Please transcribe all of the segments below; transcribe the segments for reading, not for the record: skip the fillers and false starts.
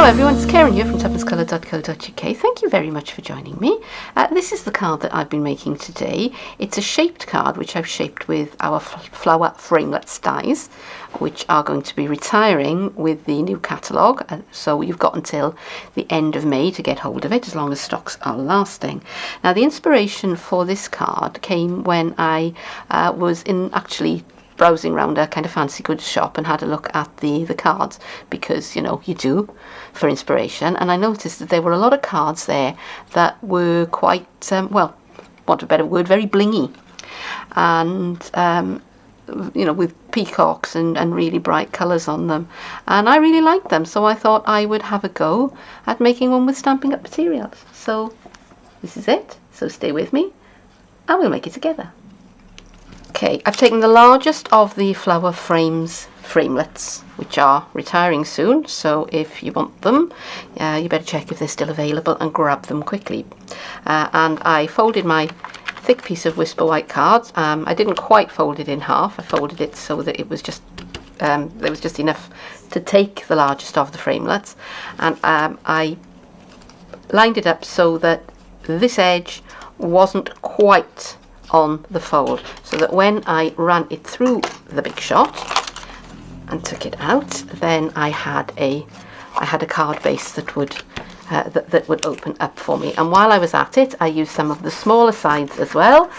Hello everyone, it's Keren here from tuppencecoloured.co.uk. Thank you very much for joining me. This is the card that I've been making today. It's a shaped card which I've shaped with our flower framelets dies, which are going to be retiring with the new catalogue. So you've got until the end of May to get hold of it, as long as stocks are lasting. Now the inspiration for this card came when I was actually browsing around a kind of fancy goods shop and had a look at the cards, because you know you do, for inspiration, and I noticed that there were a lot of cards there that were quite well, want a better word, very blingy, and you know, with peacocks and really bright colours on them, and I really liked them, so I thought I would have a go at making one with Stampin Up materials. So this is it, so stay with me and we'll make it together. Okay, I've taken the largest of the Flower Frames framelets, which are retiring soon, so if you want them, you better check if they're still available and grab them quickly. And I folded my thick piece of Whisper White cards. I didn't quite fold it in half. I folded it so that it was just there was just enough to take the largest of the framelets, and I lined it up so that this edge wasn't quite on the fold, so that when I ran it through the big shot and took it out, then I had a card base that would that would open up for me. And while I was at it, I used some of the smaller sides as well,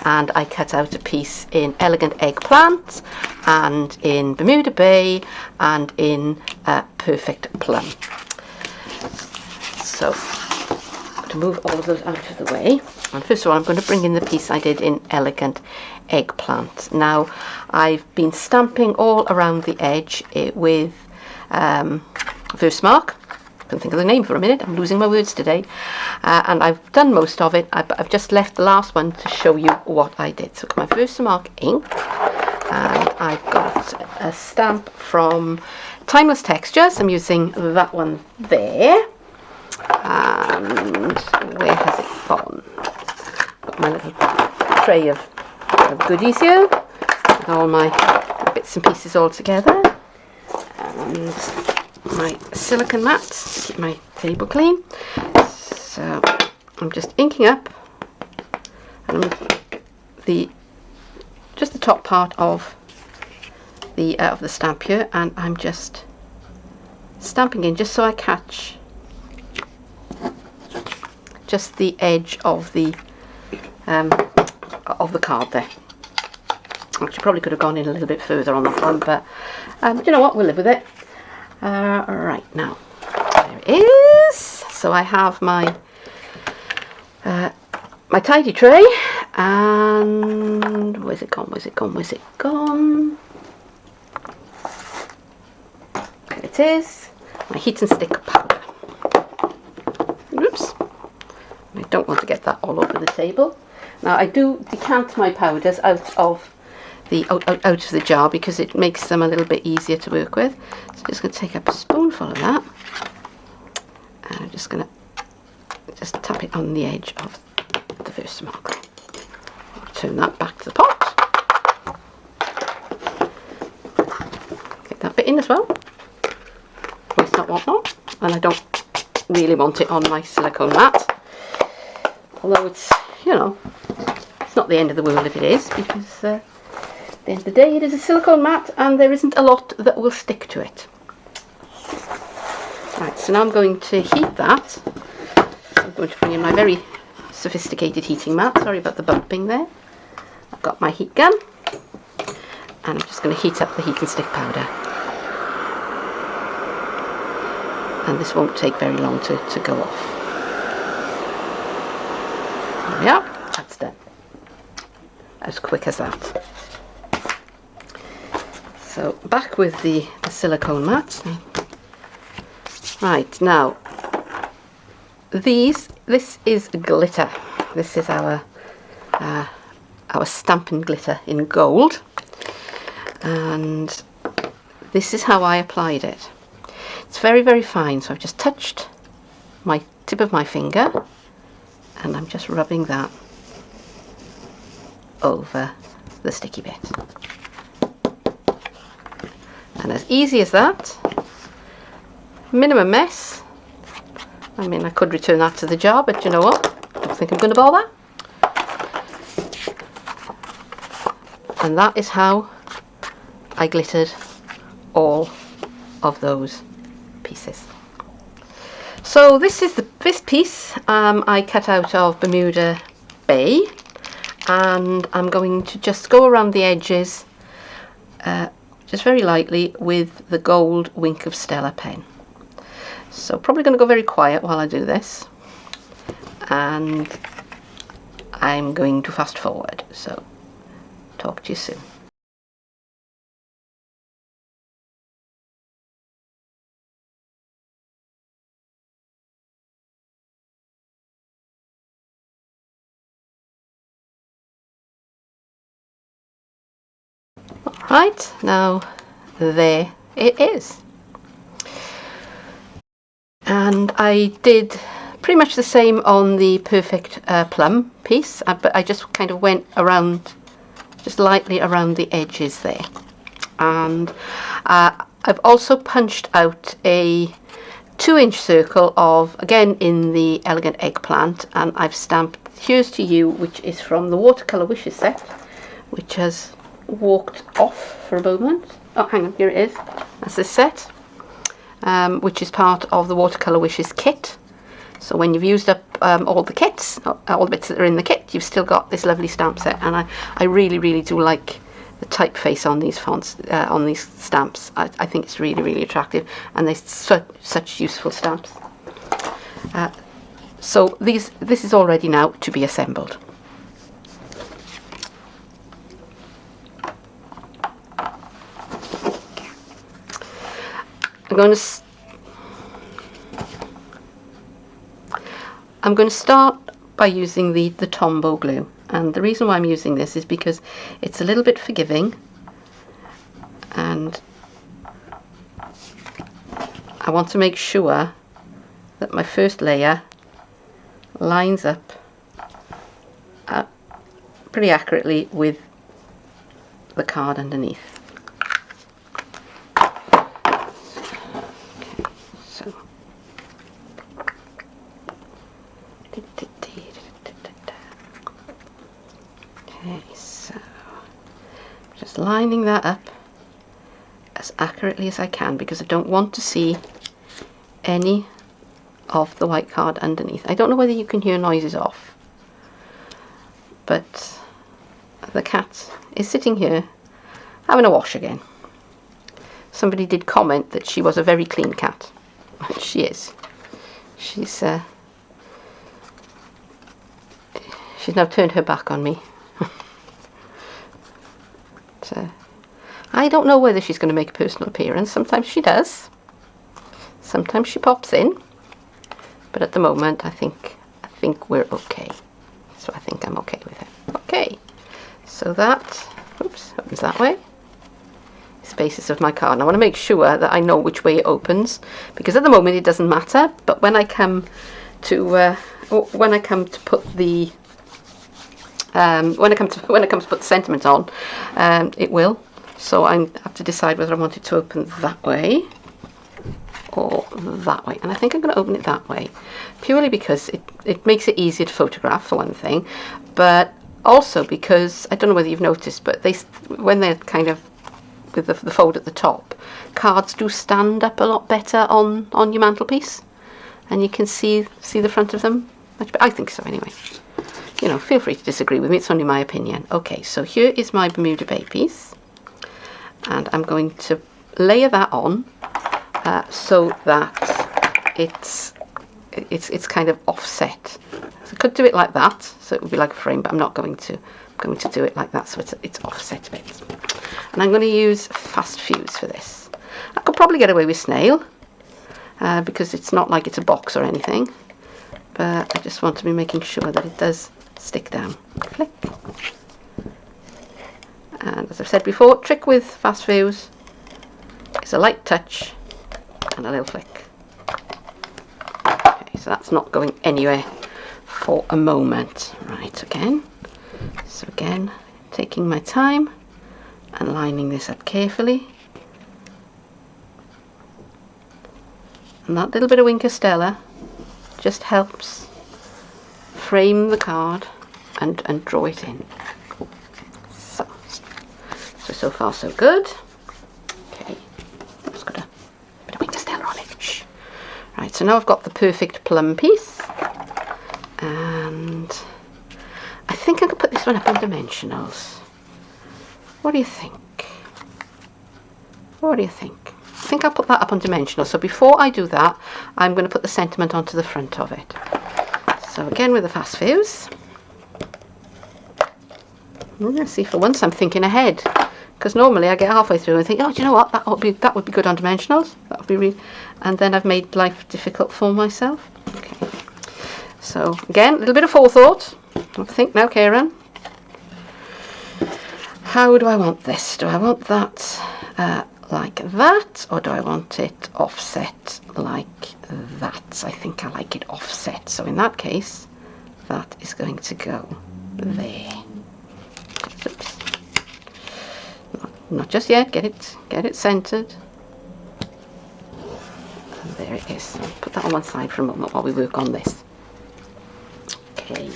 and I cut out a piece in Elegant Eggplant and in Bermuda Bay and in Perfect Plum. So to move all of those out of the way, and first of all I'm going to bring in the piece I did in Elegant Eggplant. Now I've been stamping all around the edge with Versamark. I couldn't think of the name for a minute, I'm losing my words today, and I've done most of it. I've just left the last one to show you what I did. So I've got my Versamark ink, and I've got a stamp from Timeless Textures. I'm using that one there. And where has it gone? Got my little tray of goodies here with all my bits and pieces all together, and my silicone mat to keep my table clean. So I'm just inking up just the top part of the stamp here, and I'm just stamping in just so I catch just the edge of the card there. Actually, probably could have gone in a little bit further on that one, but you know what, we'll live with it. Right, now there it is. So I have my my tidy tray, and where's it gone? Where's it gone? Where's it gone? There it is. My heat and stick powder. Oops. I don't want to get that all over the table. Now I do decant my powders out of the jar because it makes them a little bit easier to work with. So I'm just going to take up a spoonful of that, and I'm just going to tap it on the edge of the Versamark. Turn that back to the pot. Get that bit in as well. Waste not, want not. And I don't really want it on my silicone mat. Although it's, you know, it's not the end of the world if it is, because at the end of the day it is a silicone mat and there isn't a lot that will stick to it. Right, so now I'm going to heat that. I'm going to bring in my very sophisticated heating mat. Sorry about the bumping there. I've got my heat gun, and I'm just going to heat up the heat and stick powder. And this won't take very long to go off. There we are, that's done. As quick as that. So back with the silicone mat. Right, now this is glitter. This is our Stampin' Glitter in gold, and this is how I applied it. It's very, very fine, so I've just touched my tip of my finger, and I'm just rubbing that over the sticky bit. And as easy as that, minimum mess. I mean, I could return that to the jar, but you know what? I don't think I'm going to bother. And that is how I glittered all of those pieces. So this is this piece I cut out of Bermuda Bay, and I'm going to just go around the edges just very lightly with the gold Wink of Stella pen. So probably going to go very quiet while I do this, and I'm going to fast forward, so talk to you soon. Right, now there it is. And I did pretty much the same on the Perfect Plum piece, but I just kind of went around, just lightly around the edges there. And I've also punched out a 2-inch circle of, again in the Elegant Eggplant, and I've stamped Here's to You, which is from the Watercolour Wishes set, which has walked off for a moment. Oh, hang on, here it is. That's this set, which is part of the Watercolour Wishes kit. So when you've used up all the kits, all the bits that are in the kit, you've still got this lovely stamp set. And I really, really do like the typeface on these fonts, on these stamps. I think it's really, really attractive, and they're such useful stamps. So this is all ready now to be assembled. I'm going to start by using the Tombow glue, and the reason why I'm using this is because it's a little bit forgiving, and I want to make sure that my first layer lines up pretty accurately with the card underneath. Okay, so just lining that up as accurately as I can, because I don't want to see any of the white card underneath. I don't know whether you can hear noises off, but the cat is sitting here having a wash again. Somebody did comment that she was a very clean cat. She is. She's now turned her back on me. So I don't know whether she's going to make a personal appearance. Sometimes she does. Sometimes she pops in. But at the moment, I think we're okay. So I think I'm okay with it. Okay. So that, oops, opens that way. Spaces of my card. And I want to make sure that I know which way it opens, because at the moment it doesn't matter. But when I come to put the when it comes to put the sentiment on, it will. So I have to decide whether I want it to open that way or that way, and I think I'm going to open it that way, purely because it makes it easier to photograph, for one thing, but also because, I don't know whether you've noticed, but when they're kind of with the fold at the top, cards do stand up a lot better on your mantelpiece, and you can see the front of them much better. I think so anyway. You know, feel free to disagree with me, it's only my opinion. Okay, so here is my Bermuda Bay piece, and I'm going to layer that on so that it's kind of offset. So I could do it like that, so it would be like a frame, but I'm not going to. I'm going to do it like that, so it's offset a bit. And I'm going to use Fast Fuse for this. I could probably get away with snail, because it's not like it's a box or anything, but I just want to be making sure that it does stick down. Flick. And as I've said before, trick with Fast Fuse is a light touch and a little flick. Okay, so that's not going anywhere for a moment. Right, again. So again, taking my time and lining this up carefully. And that little bit of wink Stella just helps frame the card and draw it in. So far so good. Okay, just got a bit of wink Stella on it. Shh. Right, so now I've got the perfect plum piece, and I think I could put this one up on dimensionals. What do you think? What do you think? I think I'll put that up on dimensionals. So before I do that, I'm going to put the sentiment onto the front of it. So again with the fast fuse. See, for once I'm thinking ahead, because normally I get halfway through and think, oh, do you know what? That would be good on dimensionals. That would be really, and then I've made life difficult for myself. Okay. So again, a little bit of forethought. I think now, Keren. How do I want this? Do I want that like that, or do I want it offset like that? I think I like it offset. So in that case, that is going to go there. Oops. Not just yet. Get it centered. And there it is. I'll put that on one side for a moment while we work on this. Okay.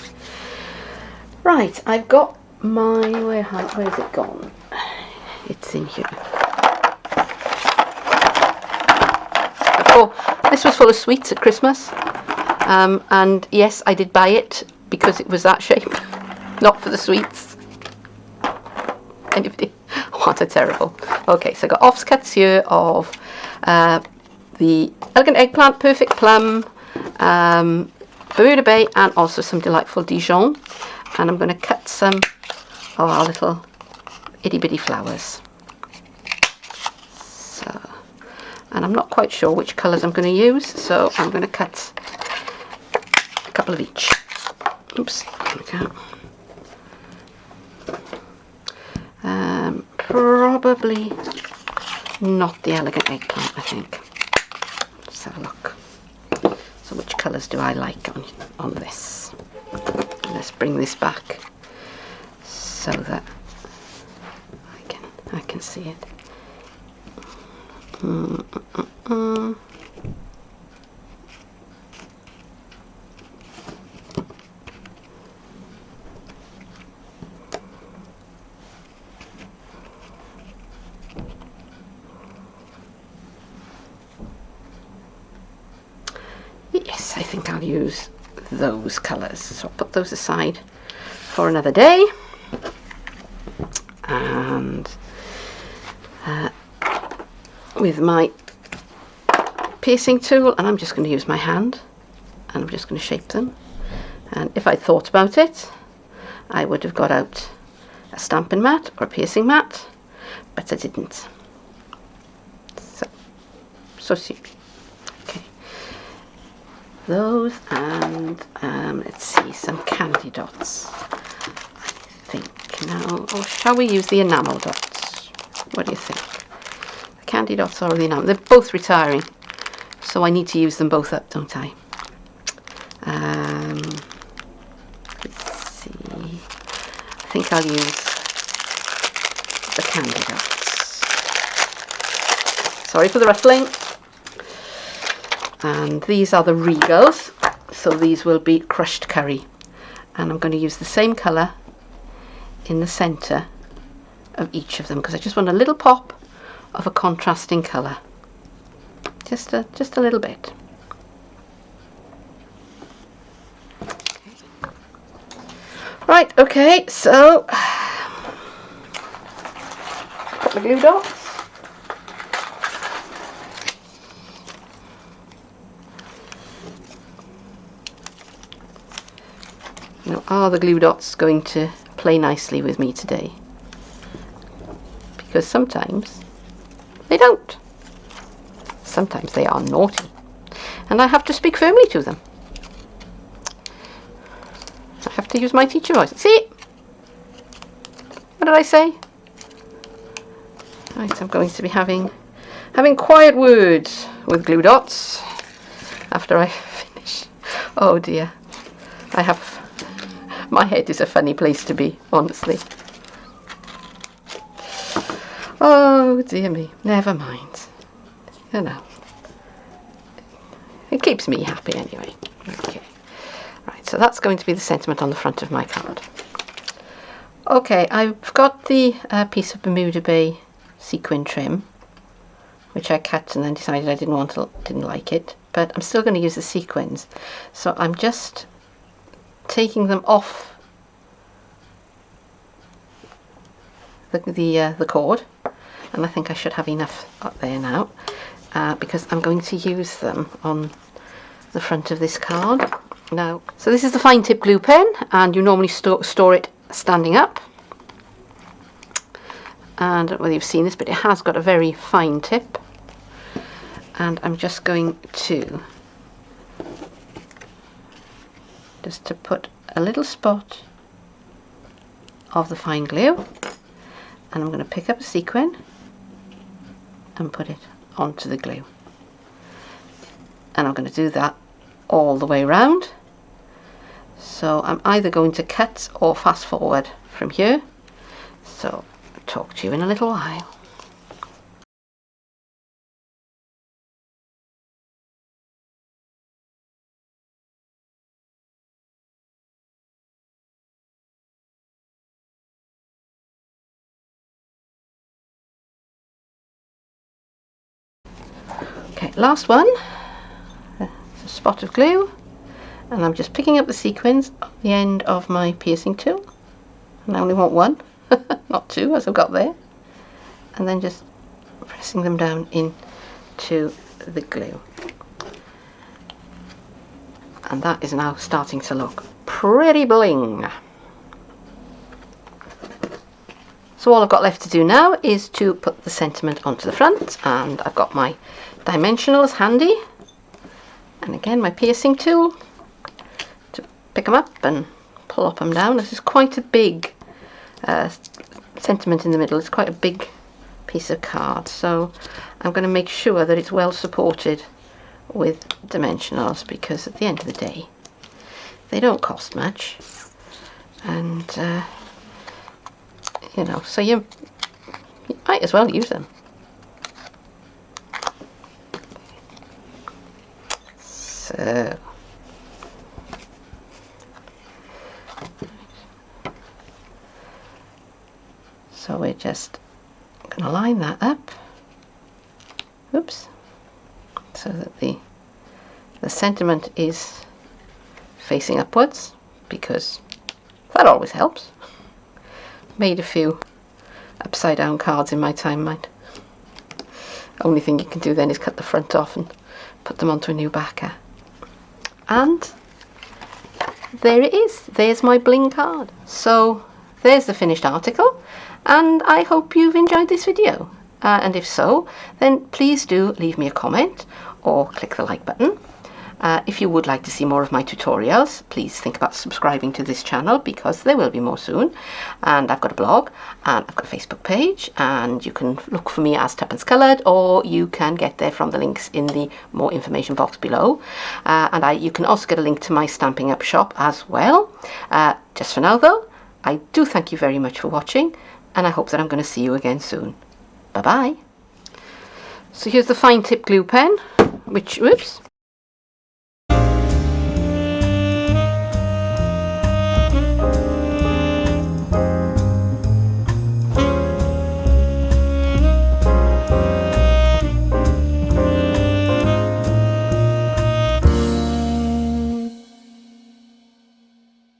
Right, I've got my where's it gone? It's in here. Oh, this was full of sweets at Christmas, and yes, I did buy it because it was that shape, not for the sweets. Anybody? What a terrible. Okay, so I got offcuts here of the Elegant Eggplant, Perfect Plum, Bermuda Bay, and also some delightful Dijon. And I'm going to cut some of our little itty bitty flowers. So, and I'm not quite sure which colours I'm going to use, so I'm going to cut a couple of each. Oops, there we go. Probably not the Elegant Eggplant, I think. Let's have a look. So which colours do I like on this? Let's bring this back so that I can see it. Yes, I think I'll use those colours. So I'll put those aside for another day. And with my piercing tool, and I'm just going to use my hand, and I'm just going to shape them. And if I thought about it, I would have got out a stamping mat or a piercing mat, but I didn't. So see. Okay. Those, and let's see, some candy dots, I think. Now, or shall we use the enamel dots? What do you think? The candy dots or the enamel? They're both retiring, so I need to use them both up, don't I? Let's see. I think I'll use the candy dots. Sorry for the rustling. And these are the Regals, so these will be crushed curry. And I'm going to use the same colour in the centre of each of them, because I just want a little pop of a contrasting colour. Just a little bit. Okay. Right, okay, so put the glue dots. Now, are the glue dots going to play nicely with me today? Because sometimes they don't. Sometimes they are naughty, and I have to speak firmly to them. I have to use my teacher voice. See? What did I say? Right, I'm going to be having quiet words with glue dots after I finish. Oh dear. My head is a funny place to be, honestly. Oh dear me, never mind. You know, It keeps me happy anyway. Okay, right, so that's going to be the sentiment on the front of my card. Okay, I've got the piece of Bermuda Bay sequin trim, which I cut and then decided I didn't like it, but I'm still going to use the sequins. So I'm just taking them off the cord, and I think I should have enough up there now, because I'm going to use them on the front of this card. Now, so this is the fine tip glue pen, and you normally store it standing up. And I don't know whether you've seen this, but it has got a very fine tip. And I'm just going to put a little spot of the fine glue, and I'm going to pick up a sequin and put it onto the glue. And I'm going to do that all the way around. So I'm either going to cut or fast forward from here. So I'll talk to you in a little while. Okay, last one. It's a spot of glue, and I'm just picking up the sequins at the end of my piercing tool, and I only want one, not two as I've got there, and then just pressing them down into the glue. And that is now starting to look pretty bling. So all I've got left to do now is to put the sentiment onto the front, and I've got my dimensionals handy, and again my piercing tool to pick them up and pull them down. This is quite a big sentiment in the middle. It's quite a big piece of card, so I'm going to make sure that it's well supported with dimensionals, because at the end of the day they don't cost much, and you know, so you might as well use them. So we're just going to line that up, oops, so that the sentiment is facing upwards, because that always helps. Made a few upside down cards in my time, mind. Only thing you can do then is cut the front off and put them onto a new backer. And there it is. There's my bling card. So there's the finished article, and I hope you've enjoyed this video. And if so, then please do leave me a comment or click the like button. If you would like to see more of my tutorials, please think about subscribing to this channel, because there will be more soon. And I've got a blog, and I've got a Facebook page, and you can look for me as Tuppence Coloured, or you can get there from the links in the more information box below. You can also get a link to my Stampin' Up shop as well. Just for now though, I do thank you very much for watching, and I hope that I'm going to see you again soon. Bye bye. So here's the fine tip glue pen, which, whoops,